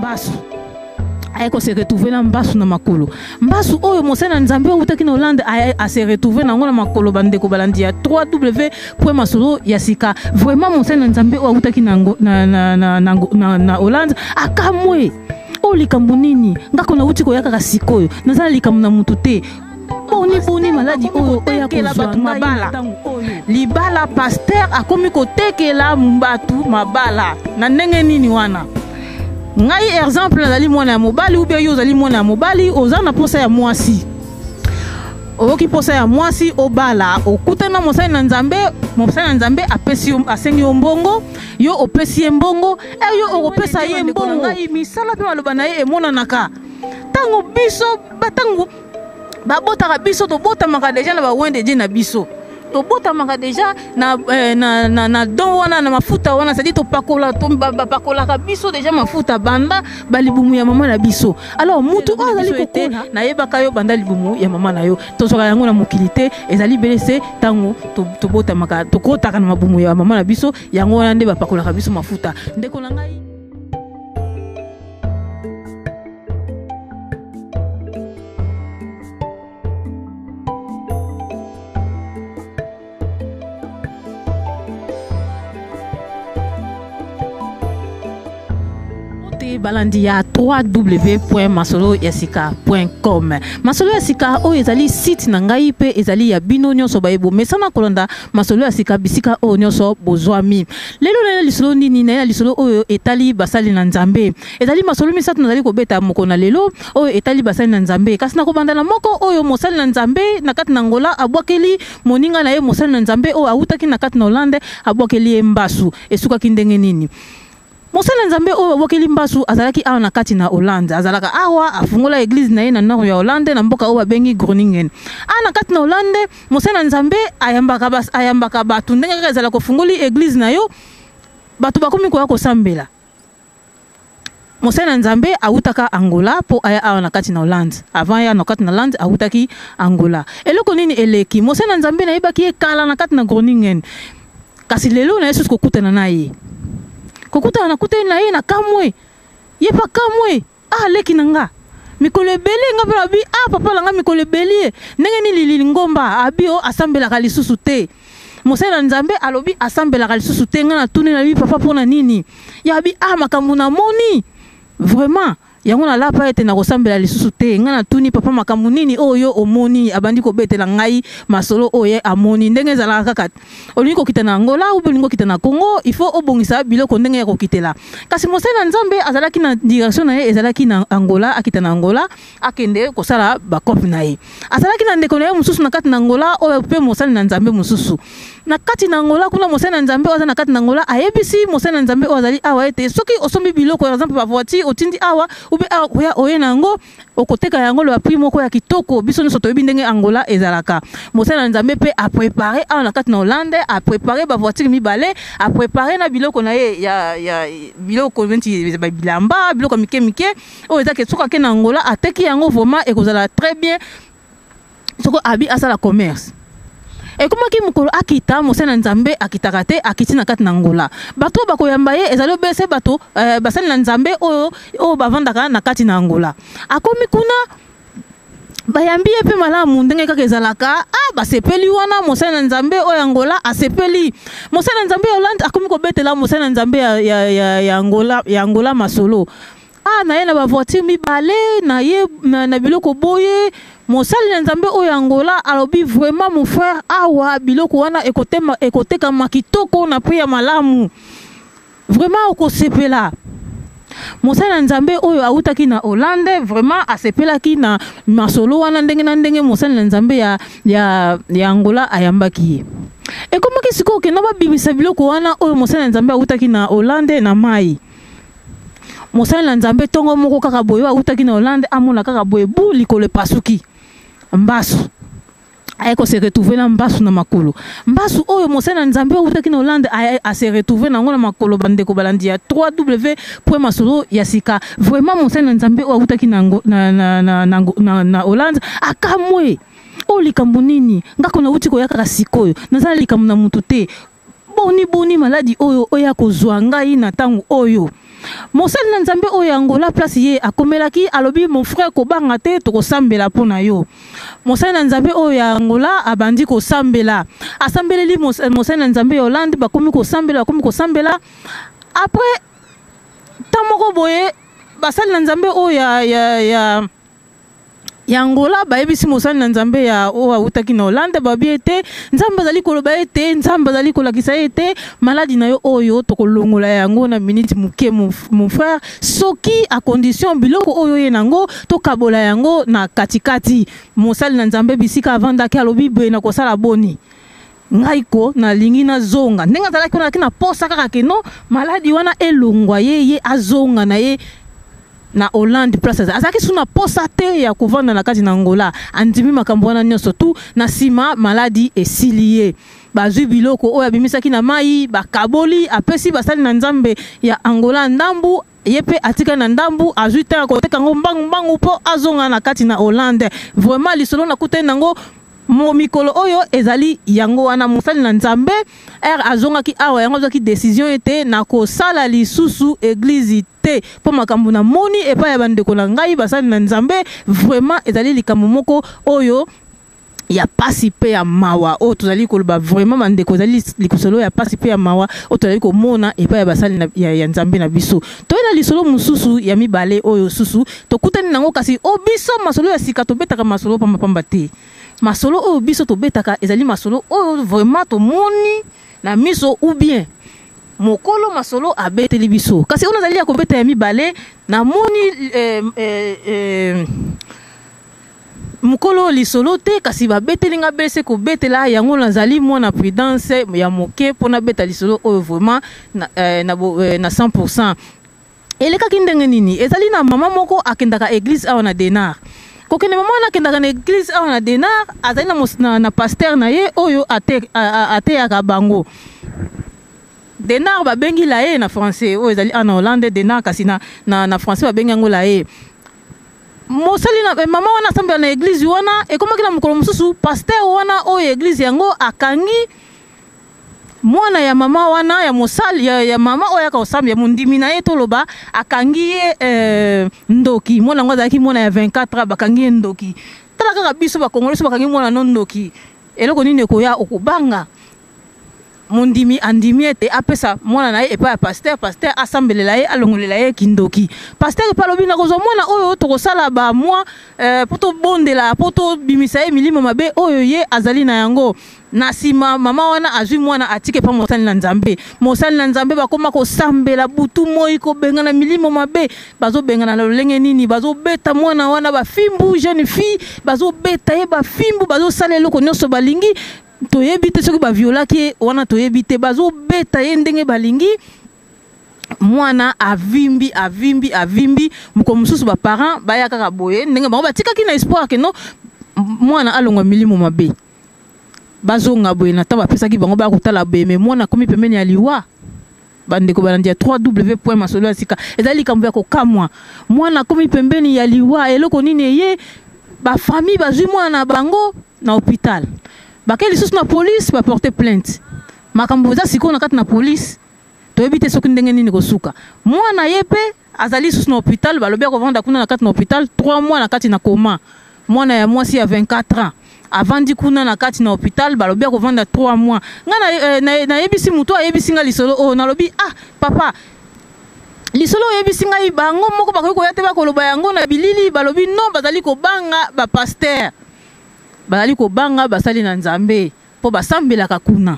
mbasu ayeko se retrouver na mbasu na makolo mbasu oyo mosala nzambe utaki na Hollande a se retrouver na ngona makolo bandeko balandi ya 3w.masolo ya sika vraiment mosala nzambe oyo utaki na Hollande akamwe o likambo nini ngako na uti koyaka ka sikoyo nazala likambo na mutu te boni maladi oyo oyakela batu mabala libala pasteur akomi kotekela mbatu mabala na ndenge nini wana ngai exemple nazali mwana ya mobali ou bien yo zali mwana ya mobali oza na posa ya mwasi oyoki posa ya mwasi obala okutana mosali na nzambe apesi asengi yo mbongo yo opesi mbongo yo okopesa ye mbongo ngai misala pe maloba na ye emonanaka tango biso batango babotaka biso tobotamaka deja na bawende je na biso tobotamaka deja na don wana na mafuta wana c'est-à-dire bapakolaka biso deja mafuta banda balibumu ya mama na biso alors mutu azali kokola na yebaka yo banda libumu ya mama na yo tozoka yango na mokilité ezali belese tango tobotamaka tokotaka na mabumu ya mama na biso yango wana nde bapakolaka biso mafuta ndeko na ngai balandi ya www.masoloyasika.com Masolo ya Sika o ezali site na ngai pe ezali ya bino nyonso bayebo mesana kolanda Masolo ya Sika bisika o nyonso bozwami lelo na lisolo nini na lisolo oyo etali basali na nzambe ezali masolo misatu nazali kobeta moko na lelo oyo etali basali na nzambe kasi na kobanda na moko oyo mosali na nzambe na kati na Angola abwakeli moninga na ye mosali na nzambe o awutaki na kati na Hollande abwakeli mbasu esukaki ndenge nini mosala nzambe oyo abwakeli mbasu azalaki awa na kati na Hollande azalaka awa afungola église na ye na nord ya Hollande na mboka oyo babengi Groningen na kati na Hollande mosala nzambe ayambaka batu ndenge kaka ezala kofungoli église na yo batu bakomi koya kosambela mosala nzambe awutaka Angola po aya awa na kati na Hollande avant ya na kati na Hollande awutaki Angola eloko nini eleki mosala nzambe na yebaki ekala na kati na Groningen kasi lelo na Yesu kokutana na ye kokuta na kutena na ye na kamwe yepa kamwe leki nanga mikolo ebele nga belabi papa langa mikolo ebele ndenge ni lili ngomba abio asambelaka lisusu te mosala nzambe alobi asambelaka lisusu te nga na tuni na bi papa pona nini yabi makambo na moni vraiment yango na lapa ete na kosambela lisusu te nga na tuni papa makambo nini oyo omoni abandi kobetela ngai masolo oyo amoni ndenge ezalaka kaka olingi kokita na Angola ou olingi kokita na Congo il faut obongisa biloko ndenge ya kokitela kasi mosala nzambe azalaki na direction na ye ezalaki na Angola akita na Angola akende kosala bakopi na ye azalaki na ndeko na ye mususu na kati na Angola oyo pe mosala na nzambe mususu na kati na Angola kuna mosala nzambe oza na kati na Angola ayebisi mosala nzambe ozali awa ete soki osombi biloko par exemple ba voiture otindi awa ube oye nango okoteka yango le prix moko ya kitoko biso nyonso toyebi ndenge Angola ezalaka mosala nzambe pe a préparer awa na kati na Hollande a préparer ba voiture mibale a préparer na biloko na ye ya biloko venti bilamba biloko mike o ezaka soka ke na Angola ateki yango vraiment ekozala très bien soko abi asala commerce ekomaki mukolo akita mosala nzambe akitaka te akiti na kati na Angola bato bakoyamba ye ezali obese bato basali na nzambe oyo bavandaka na kati na Angola akomi kuna bayambi ye pe malamu ndenge kaka ezalaka basepeli wana mosala na nzambe oyo Angola asepeli mosala na nzambe Hollande akomi kobetela mosala na nzambe ya Angola masolo na ye na ba voiture mibale na ye na biloko boye mosali na nzambe oyo Angola alobi vraiment mon frère awa biloko wana ekoteka makitoko na prix ya malamu vraiment okosepela mosali na nzambe oyo awutaki na Hollande vraiment asepelaki na masolo wana ndenge na ndenge mosali na nzambe ya Angola ayambaki ye ekomaki sikoyo ke na babimisa biloko wana oyo mosali na nzambe awutaki na Hollande na mai mosali na nzambe tongo moko kaka boye awutaki na Hollande amona kaka boye bu likolo pasuki mbasu ayeko se retrouver na mbasu na makolo mbasu oyo mosala na nzambe awutaki na Hollande a se retrouver na ngona makolo bandeko balandi ya www.masoloyasika vraiment mosala na nzambe awutaki na Hollande akamwe o likambo nini ngako na uti koyaka sikoyo nazala likambo na mutu te boni maladi oyo oya kozwa ngai na tango oyo mosali na nzambe oyo Angola place ye akomelaki alobi mon frère kobanga te tokosambela pona yo. Mosali na nzambe oyo Angola abandi kosambela asambeleli mosali na nzambe Hollande bakomi kosambela après tamoko boye basali na nzambe oyo ya Angola bayebisi mosali na nzambe ya owa utaki na Hollande babi ete nzambe azali koloba ete nzambe azali kolakisa ete maladi na yo oyo tokolongola yango na minute muke mon frère soki a condition biloko oyo ye nango tokabola yango na katikati. Mosali na nzambe bisika avandaki alobi boye na kosala boni ngai ko na lingi na zonga ndenga zalaki na kina posa kaka keno maladi wana elongwa ye azonga na ye na Hollande place azaki suna posa te ya kovanda na kati na Angola andimi makambo wana nyonso tu na sima maladi esiliye bazwi biloko oyo abimisaki na mai bakaboli apesi basali na nzambe ya Angola ndambu yepe atika na ndambu azwi te akoteka ngo mbangu po azonga na kati na Hollande. Vraiment lisolo na kute nango mo mikolo oyo ezali yango wana mosali na nzambe azongaki awa yango azaki décision ete na kosala lisusu église te po makambo na moni epa ya bandeko na ngai basali na nzambe vraiment ezali likambo moko oyo ya pasi pe ya mawa o tozali koloba vraiment bandeko ezali likosolo ya pasi pe ya mawa o tozali komona epa ya basali ya nzambe na biso toyena lisolo mususu ya mibale oyo susu tokutani nango kasi o biso masolo ya sika tobetaka masolo pamba te masolo oyo biso tobetaka ezali masolo oyo vraiment tomoni na miso ou bien mokolo masolo abeteli biso kasi ona zali ya kobeta ya mibale na moni mokolo lisolo te kasi babeteli nga bese kobetela yango nazali mwana prudence ya moke pona beta lisolo oyo vraiment na 100%. Elekaki ndenge nini ezali na mama moko akendaka église awa na Denar kokene mama na kendaka na église awa na Denar azali na pasteur na ye oyo ateyaka bango Denar babengi la ye na français oyo ezali na Hollande Denar kasi na français babengi yango la ye mosali na mama wana asambela na église wana ekomaki na mokolo mosusu pasteur wana oyo église yango akangi mwana ya mama wana ya mosali ya mama oyo akosambela mundimi na ye toloba akangi ye ndoki mwana ngo azalaki mwana ya 24 bakangi ye ndoki tala kaka biso bakongolesi bakangi mwana no ndoki eloko nini ekoya okobanga mundimi andimi ete apesa mwana na ye epa ya pasteur asambelela ye alongolela ye kindoki pasteur epa alobi na kozwa mwana oyo tokosala ba mwa poto bondela poto bimisa ye milimo mabe oyo ye azali na yango na sima mama wana azwi mwana atike pa mosali na nzambe bakoma kosambela butu moi kobengana milimo mabe bazobengana na lolenge nini bazobeta mwana wana bafimbu jeune fille bazobeta ye bafimbu bazosala eloko nyonso balingi toyebi te soki baviolaki wana toyebi te bazobeta ye ndenge balingi mwana avimbi moko mosusu baparent baya kaka boye ndenge bango batikaki na espoir ke no mwana alongwa milimo mabe bazonga boye na ntango bapesaki bango bakotala boye me mwana akomi pembeni ya liwa bandeko balandi ya 3w masolo ya sika ezali likambo ya kokamwa mwana akomi pembeni ya liwa eloko nini eye bafamille bazwi mwana na bango na hôpital bakeli lisusu na police baporte plainte makambo eza sikoyo na kati na police toyebi te soki ndenge nini kosuka mwana ye mpe azali lisusu na hôpital balobi akovanda kuna na kati na hôpital 3 mois na kati na koma mwana ya mwasi ya 24 ans avandi kuna na kati na hôpital balobi akovanda 3 mois nga nayebisi mutu ayebisi nga lisolo oyo nalobi papa lisolo oyebisi ngai bango moko bakoki koya te bakoloba yango na bilili balobi non bazali kobanga bapasteur bazali kobanga basali na nzambe po basambelaka kuna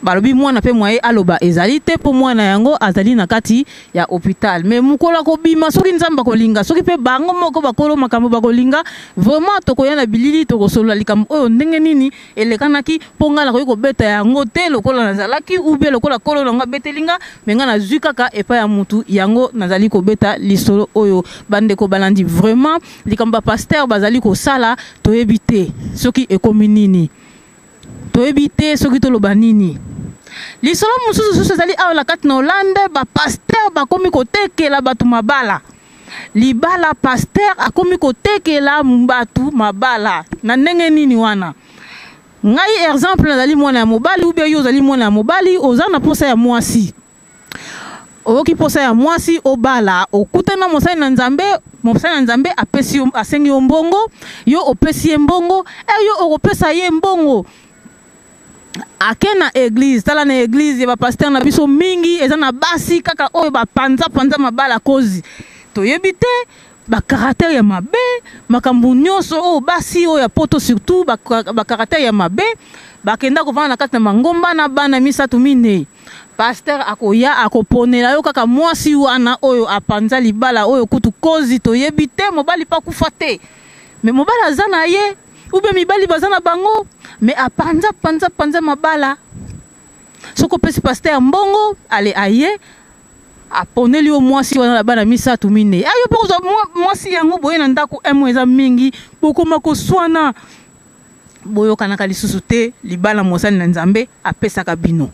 balobi mwana pe mwaye aloba ezali te po mwana yango azali na kati ya hôpital mais mukola kobima soki nzamba kolinga soki pe bango moko bakolo makambo bakolinga vraiment tokoya na bilili tokosolola likambo oyo ndenge nini elekanaki po nga nakoki kobeta yango te lokola nazalaki ube lokola kolo nanga betelinga me nga nazwi kaka epa ya mutu yango nazali kobeta lisolo oyo bandeko balandi vraiment likambo ba pasteur bazali kosala toyebi te soki ekomi nini toyebi te soki toloba nini lisolo mosusu ezali awa na kati na Hollande bapasteur bakomi kotekela bato mabala libala pasteur akomi kotekela bato mabala na ndenge nini wana ngai exemple nazali mwana ya mobali ou bien yo ozali mwana ya mobali oza na posa ya mwasi oki posa ya mwasi obala okutana mosali na nzambe apesi asengi yo mbongo yo opesi ye mbongo yo okopesa ye mbongo ake na église tala na église ba pasteur na biso mingi eza na basi kaka oyo ba panza mabala kozi toyebi te ba caractère ya mabe makambu nyonso o basi o ya poto surtout ba caractère ya mabe bakenda kovana na kati na mangomba na bana misatu minei pasteur akoya akoponela yo kaka mwasi wana oyo apanza libala oyo kutu kozi toyebi te mobali pa kufa te mais mobali aza na ye ube mibali baza na bango mais apanza mabala soko pesi pasteur mbongo ale aye aponeli yo mwasi wana na bana misatu minei ayo po kozwa mwasi yango boye na ndako emo eza mingi bokoma koswana boyokanaka lisusu te libala mosali na nzambe apesaka bino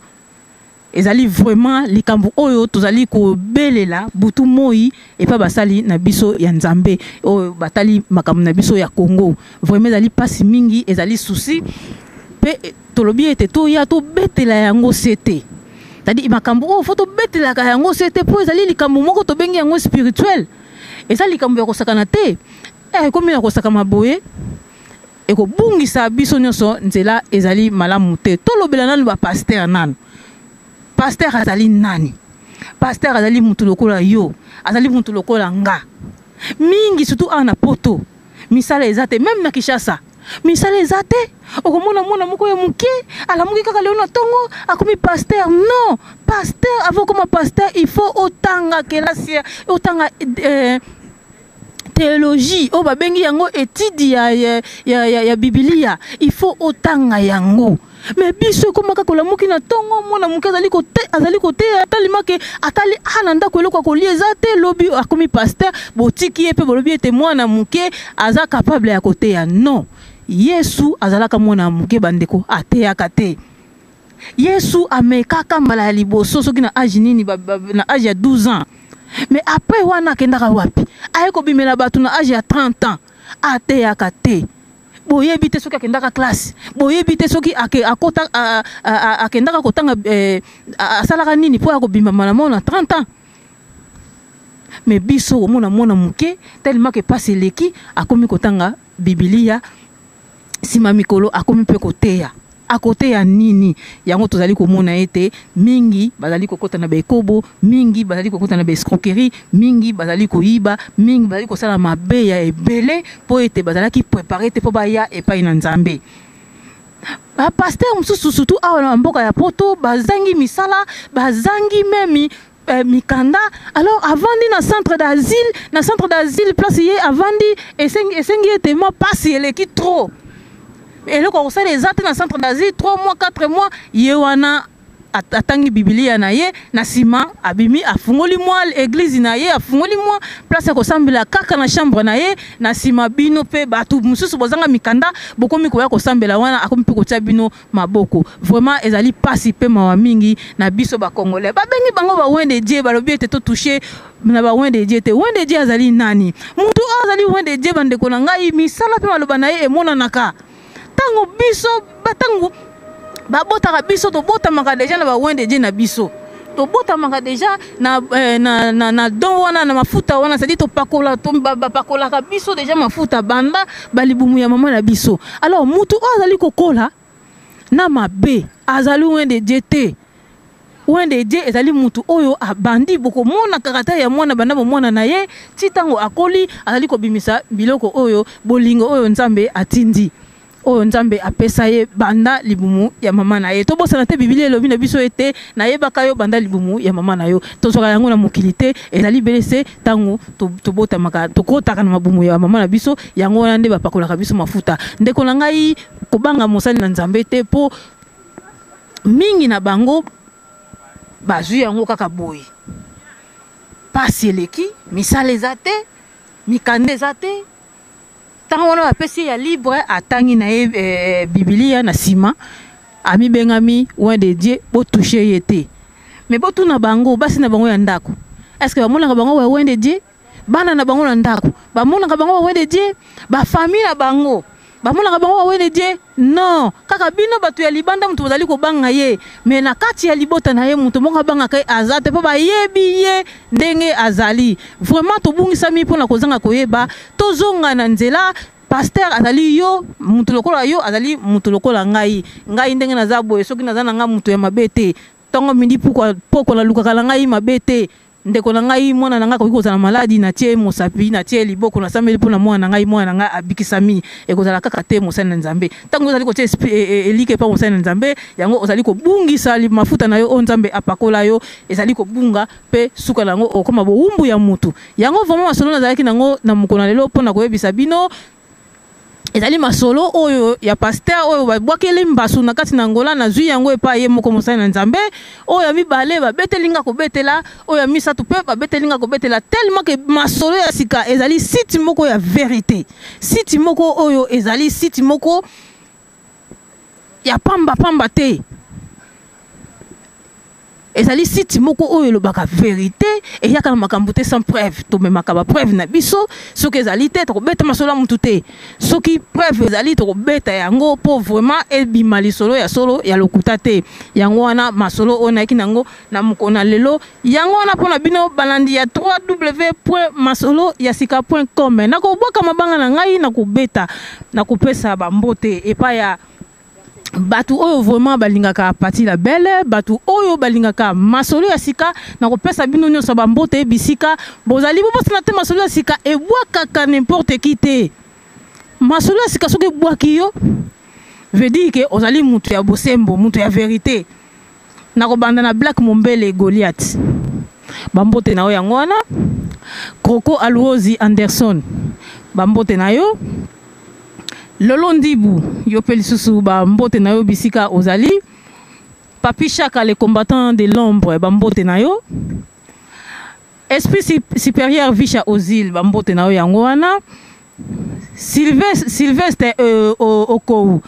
ezali vraiment likambo oyo tozali kobelela butu moi epa basali na biso ya nzambe oyo batali makambo na biso ya Congo vraiment ezali pasi mingi ezali souci pe tolobi ete toya tobetela yango sete tadi makambo oyo foto betelaka yango sete po ezali likambo moko tobengi yango spirituel ezali likambo ya kosakana te komi na kosakama boye ekobungisa biso nyonso nzela ezali malamu te tolobela nanu ba pasteur nanu pasteur azali nani pasteur azali mutu lokola yo azali mutu lokola nga mingi surtout ana poto misala ezate même na Kinshasa misala ezate okomona mwana moko ya muke alamuki kaka leo na tongo akomi pasteur non pasteur avant comme pasteur il faut otanga kelasi otanga théologie o babengi yango étude ya Biblia il faut otanga yango mais biso komaka kolamuki na tongo mwana muke azali kote atalimake atali ananda koloko kolia ezate lobi akomi pasteur botiki epe bolobi ete mwana muke aza capable ya kote ya non Yesu azalaka mwana muke bandeko ateyaka te Yesu amekaka mbala ya liboso soki na âge nini na âge ya 12 ans mais après wana kendaka wapi ayeko bimela batu na âge ya 30 ans ateyaka te boyebi te soki akendaka classe boyebi te soki akota akendaka kotanga asalaka nini po akobima malamu na 30 ans mais biso omona mwana muke tellement que passe leki akomi kotanga Biblia sima mikolo akomi pe koteya akoteya nini yango tozali komona ete mingi bazali kokota na bekobo mingi bazali kokota na escroquerie mingi bazali koyiba mingi bazali kosala mabe ya ebele po ete bazalaki préparer te po baya epai na nzambe ba pasteur mususu surtout awa na mboka ya poto bazangi misala bazangi memi mikanda alors avandi na centre d'asile place ye avandi esengi ete mo passe eleki trop et le conseil des autres dans le centre d'Asie 3 mois 4 mois yewana atangi Biblia na ye na sima abimi afungoli mwa église na ye afungoli mwa place ko sambela kaka na chambre na ye na sima bino pe batu mususu bozanga mikanda bokomi ko ya ko sambela wana akomi pe ko tia bino maboko vraiment ezali pasi pe mawa mingi na biso ba congolais ba bengi bango ba wende Dieu ba lobi ete to toucher na ba wende Dieu te wende Dieu azali nani mutu azali wende Dieu bande ko na ngai misala pe maloba na ye emona naka tango biso batango babota biso to bota maka deja na ba wende je na biso to bota maka deja na don wana na mafuta wana c'est dit to pakola to pakola ka biso deja mafuta banda balibumu ya mama na biso alors mutu azali kokola na mabe azali wende je te wende je ezali mutu oyo abandi boko mona karata ya mwana banda mwana na ye titango akoli azali ko bimisa biloko oyo bolingo oyo nzambe atindi oyo nzambe apesa ye banda libumu ya mama na ye to bosana te Biblia elobi na biso ete na yebaka yo banda libumu ya mama na yo tozoka yango na mokilité ezali belese tango to bota maka to kotaka na mabumu ya mama na biso yango wana nde bapakolaka biso mafuta ndeko na ngai kobanga mosali na nzambe te po mingi na bango bazwi yango kaka boye pasi eleki misala eza te mikande eza te tango wana bapesi ya libre atangi na ye Biblia na sima ami bengami wende Dieu bo toucher ye te mais bo tuna bango basi na bango ya ndako est-ce que bamona bango wa wende Dieu bana na bango na ndako bamona bango wa wende Dieu ba famille na bango bamona ka bango wene die non kaka bino batu ya libanda mutu bazali ko banga ye mais na kati ya libota na ye mutu monga banga kai azate po ba yebi ye ndenge azali vraiment to bungisa mi pona kozanga koyeba tozonga na nzela pasteur azali yo mutu lokola yo azali mutu lokola ngai ndenge naza boye soki naza na nga mutu ya mabete tongo mindi poko la luka kala ngai mabete ndeko na ngai mwana na nga ko kozala maladi na tie mosapi na tie liboko na sameli pona mwana na nga abikisami ekozala kaka te mosana nzambe tango ozali ko tie elike pa mosana nzambe yango ozali ko bungisa mafuta na yo o nzambe apakola yo ezali ko bunga pe suka nango okoma boumbu ya mutu yango vraiment masolo nazalaki nango na mukona lelo pona koyebisa bino ezali masolo oyo ya pasteur oyo babwakeli mbasu na kati na Angola na zwi yango epa ye moko mosali na nzambe oyo mibale babetelinga kobetela oyo misatu pe babetelinga kobetela tellement que masolo ya sika ezali site moko ya vérité site moko oyo ezali site moko ya pamba te ezali site moko oyo lobaka vérité et yaka na makambo te sans preuve to me makaba preuve na biso soki ezali te to beta masolo mutu te soki preuve ezali to beta yango po vraiment ebima lisolo ya solo ya lokuta te yango wana masolo ona kinango na mukona lelo yango wana pona bino balandi ya www.masoloyasika.com na ko boka mabanga na ngai na kubeta na kupesa bambote epa ya batu oyo vraiment balingaka pati la belle batu oyo balingaka masolo ya sika na kopesa bino nyonso bambote bisika bozali bopona te masolo ya sika ebwakaka n'importe qui te masolo ya sika soki ebwaki yo veut dire que ozali mutu ya bosembo mutu ya vérité na kobanda na Black Mombele Goliath bambote na yo yango wana Kroko Aluozi Anderson bambote na yo Lolo Ndibu yo pe lisusu bambote na yo bisika ozali Papi Chaka le combattant de l'ombre bambote na yo Esprit supérieur Visha Ozil bambote na yo yango wana Sylvestre Okou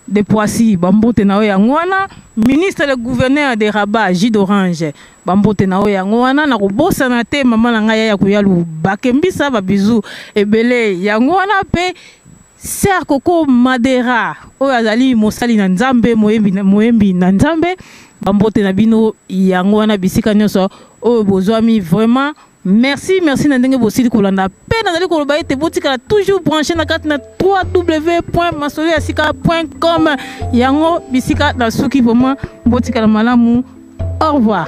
de Poissy bambote na yo yango wana ministre le gouverneur de Rabat Gilles d'Orange bambote na yo yango wana na kobosana te mama na ngai ya kuyalu bakembisa ba bizu ebele yango wana pe Ser Koko Madera oyo azali mosali na nzambe moyembi na nzambe bambote na bino yango wana bisika nyonso oyo bozwami vraiment merci na ndenge bosili kolanda pe nazali koloba ete botikala toujours branché na kati na www.masoloyasika.com yango bisika na suki vraiment botikala malamu au revoir.